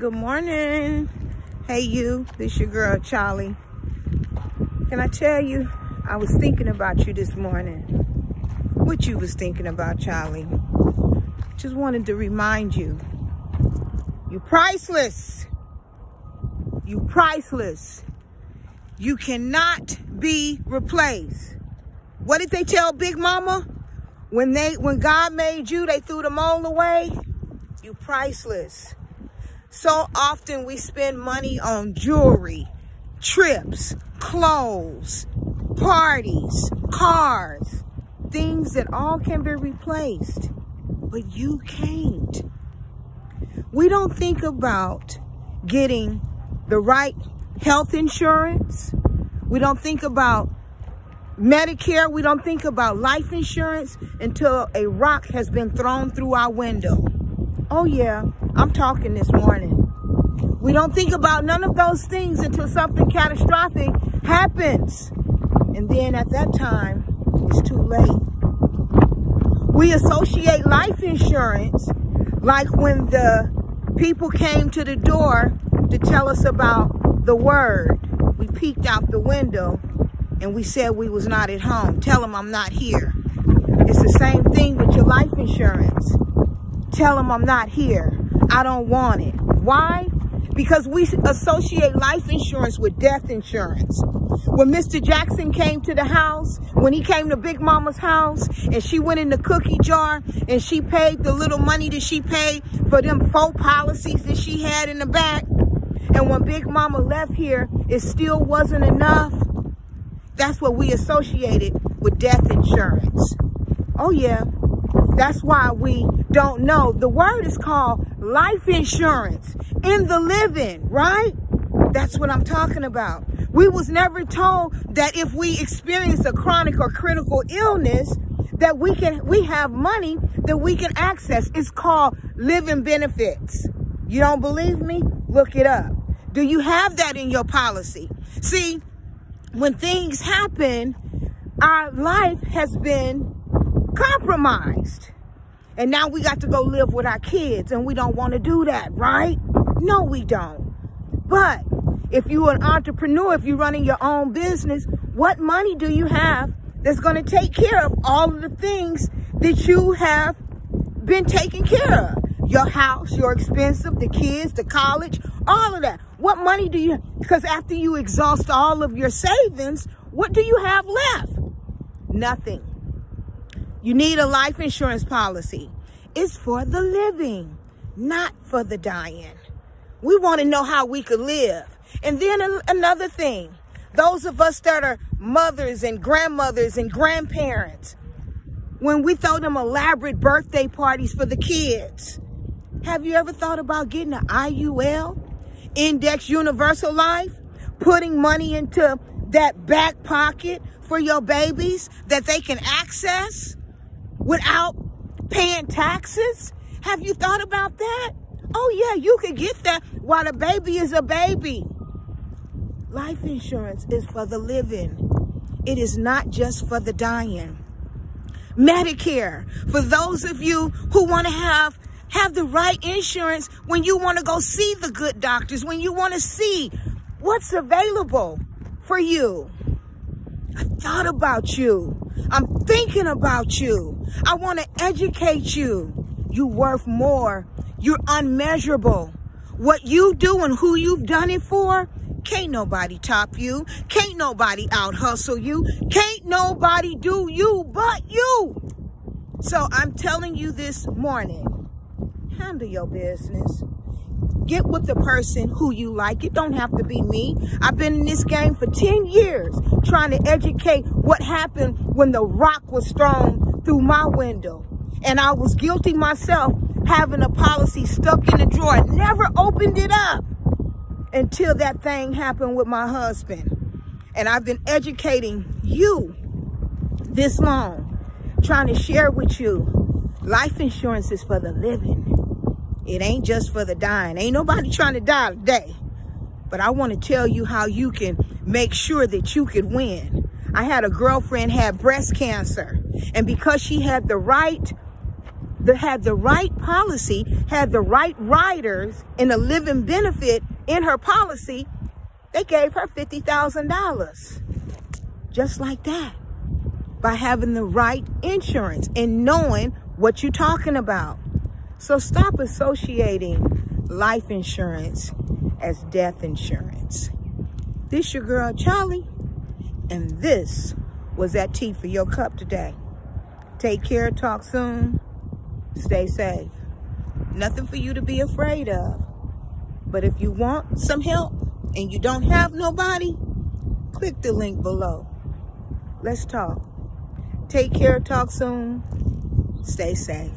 Good morning. Hey you, this your girl Charlie. Can I tell you, I was thinking about you this morning. What you was thinking about, Charlie? Just wanted to remind you, you're priceless. You priceless. You cannot be replaced. What did they tell Big Mama? When God made you, they threw the mold away. You priceless. So often we spend money on jewelry, trips, clothes, parties, cars, things that all can be replaced, but you can't. We don't think about getting the right health insurance. We don't think about Medicare. We don't think about life insurance until a rock has been thrown through our window. Oh yeah, I'm talking this morning. We don't think about none of those things until something catastrophic happens. And then at that time, it's too late. We associate life insurance like when the people came to the door to tell us about the word. We peeked out the window and we said we was not at home. Tell them I'm not here. It's the same thing with your life insurance. Tell them I'm not here. I don't want it. Why? Because we associate life insurance with death insurance. When Mr. Jackson came to the house, when he came to Big Mama's house, and she went in the cookie jar and she paid the little money that she paid for them 4 policies that she had in the back, and when Big Mama left here, it still wasn't enough. That's what we associated with death insurance. Oh yeah. That's why we don't know. The word is called life insurance in the living, right? That's what I'm talking about. We was never told that if we experience a chronic or critical illness, that we have money that we can access. It's called living benefits. You don't believe me? Look it up. Do you have that in your policy? See, when things happen, our life has been compromised. And now we got to go live with our kids, and we don't want to do that, right? No, we don't. But if you're an entrepreneur, if you're running your own business, what money do you have that's going to take care of all of the things that you have been taking care of? Your house, your expensive, the kids, the college, all of that. What money do you have? Because after you exhaust all of your savings, what do you have left? Nothing. You need a life insurance policy. It's for the living, not for the dying. We want to know how we could live. And then another thing, those of us that are mothers and grandmothers and grandparents, when we throw them elaborate birthday parties for the kids, have you ever thought about getting an IUL, Index Universal Life, putting money into that back pocket for your babies that they can access without paying taxes? Have you thought about that? Oh yeah, you could get that while the baby is a baby. Life insurance is for the living. It is not just for the dying. Medicare, for those of you who want to have the right insurance when you want to go see the good doctors, when you want to see what's available for you. I thought about you. I'm thinking about you. I want to educate you. You're worth more. You're unmeasurable. What you do and who you've done it for, can't nobody top you. Can't nobody out hustle you. Can't nobody do you but you. So I'm telling you this morning, handle your business. Get with the person who you like. It don't have to be me. I've been in this game for 10 years trying to educate what happened when the rock was thrown through my window. And I was guilty myself having a policy stuck in the drawer. Never opened it up until that thing happened with my husband. And I've been educating you this long, trying to share with you. Life insurance is for the living. It ain't just for the dying. Ain't nobody trying to die today. But I want to tell you how you can make sure that you could win. I had a girlfriend had breast cancer. And because she had the right had the right policy, had the right riders and a living benefit in her policy, they gave her $50,000. Just like that. By having the right insurance and knowing what you're talking about. So stop associating life insurance as death insurance. This your girl, Charlie, and this was that tea for your cup today. Take care, talk soon, stay safe. Nothing for you to be afraid of. But if you want some help and you don't have nobody, click the link below. Let's talk. Take care, talk soon, stay safe.